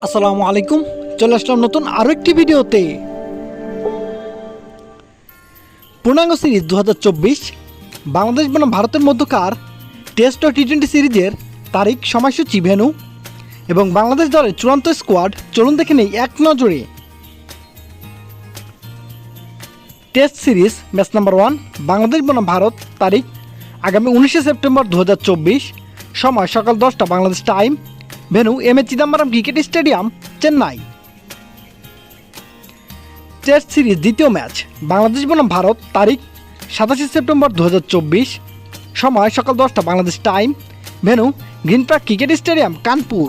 আসসালামু আলাইকুম, চলে আসলাম নতুন আরও একটি ভিডিওতে। পূর্ণাঙ্গ সিরিজ 2024 বাংলাদেশ বনাম ভারতের মধ্যকার টেস্ট ও টি-20 সিরিজের তারিখ, সময়সূচি, ভেন্যু এবং বাংলাদেশ দলের চূড়ান্ত স্কোয়াড চলুন দেখে নেই এক নজরে। Test series match number 1 Bangladesh বনাম ভারত, তারিখ আগামী 19শে সেপ্টেম্বর 2024, সময় সকাল 10টা Bangladesh time, venue M A Chidambaram cricket stadium, Chennai. Test series দ্বিতীয় ম্যাচ বাংলাদেশ বনাম ভারত, তারিখ 27শে সেপ্টেম্বর 2024, সময় সকাল 10টা Bangladesh time, venue Green Park cricket stadium, Kanpur.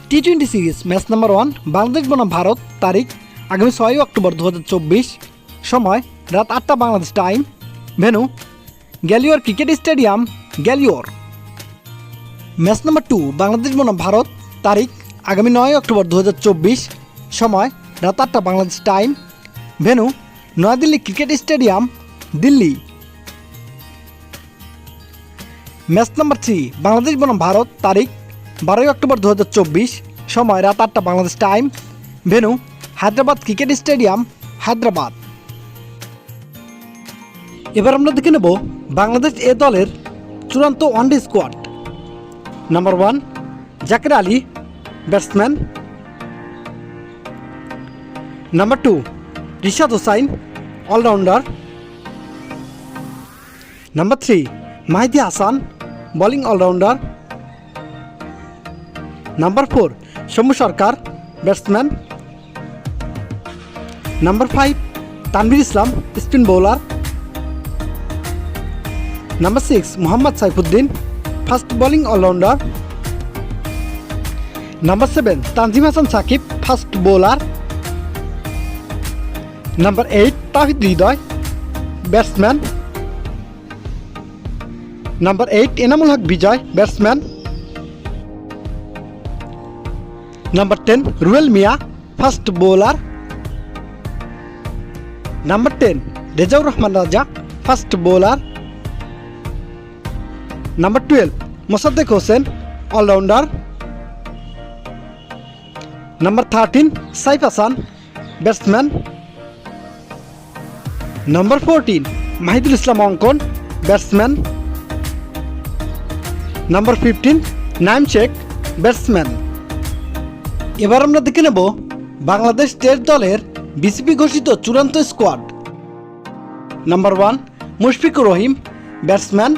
টি-20 সিরিজ ম্যাচ নাম্বার 1 বাংলাদেশ বনাম ভারত, তারিখ আগামী 6 অক্টোবর 2024, সময় রাত 8টা Bangladesh time, venue Gwalior cricket stadium, Gwalior. Match number 2 Bangladesh বনাম ভারত, তারিখ আগামী 9 অক্টোবর 2024, সময় রাত 8টা Bangladesh time, venue Naya Dilli cricket stadium, Delhi. Match number 3 Bangladesh বনাম ভারত, তারিখ 12 অক্টোবর 2024, সময় রাত 8টা Bangladesh time, venue Hyderabad cricket stadium, Hyderabad. এবার আমরা দেখে নেব বাংলাদেশ এ দলের চূড়ান্ত one day squad. Number 1 Zakir Ali, batsman. Number 2 Rishad Hossain, allrounder. Number 3 Mahidi Hasan, bowling allrounder. Number 4 Soumya Sarkar, batsman. Number 5 Tanvir Islam, spin bowler. Number 6 Mohammad Saifuddin, fast bowling allrounder. Number 7 Tanzim Hasan Sakib, fast bowler. Number 8 Towhid Hridoy, batsman. Number 8 Enamul Haque Bijoy, batsman. Number 10 Ruel Miah, fast bowler. Number 10 Rezaur Rahman Raja, fast bowler. Number 12 Mosaddek Hossain, allrounder. Number 13 Saif Hasan, batsman. Number 14 Mahidul Islam Ankon, batsman. Number 15 Naim Sheikh, batsman. এবার আমরা দেখে নেব Bangladesh test দলের BCB ঘোষিত চূড়ান্ত squad. Number 1 Mushfiqur Rahim, batsman.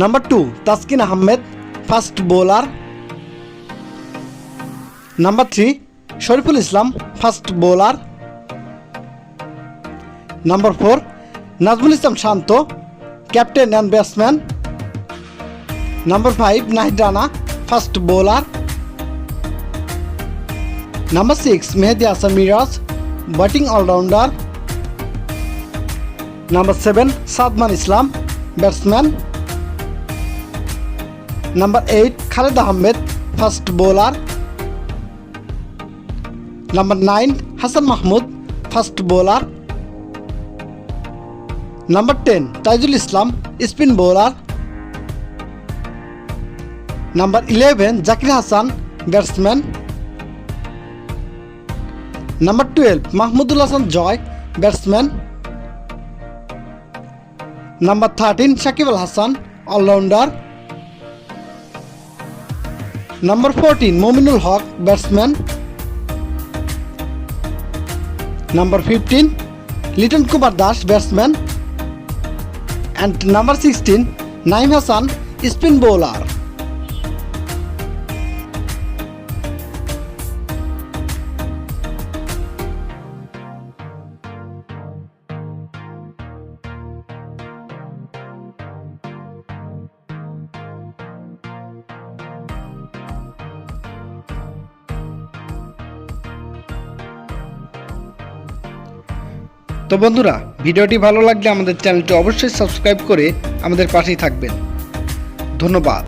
Number 2 Taskin Ahmed, fast bowler. Number 3 Shoriful Islam, fast bowler. Number 4 Najmul Islam Shanto, captain and batsman. Number 5 Nahid Rana, fast bowler. Number 6 Mehedi Hasan Miraz, batting allrounder. Number 7 Sadman Islam, batsman. Number 8 Khaled Ahmed, fast bowler. Number 9 Hasan Mahmud, fast bowler. Number 10 Taijul Islam, spin bowler. Number 11 Zakir Hasan, batsman. Number 12 Mahmudul Hasan Joy, batsman. Number 13 Shakib Al Hasan, allrounder. Number 14 Mominul Haque, batsman. Number 15 Liton Kumar Das, batsman. And number 16 Naim Hasan, spin bowler. তো বন্ধুরা, ভিডিওটি ভালো লাগলে আমাদের চ্যানেলটি অবশ্যই subscribe করে আমাদের পাশেই থাকবেন। ধন্যবাদ।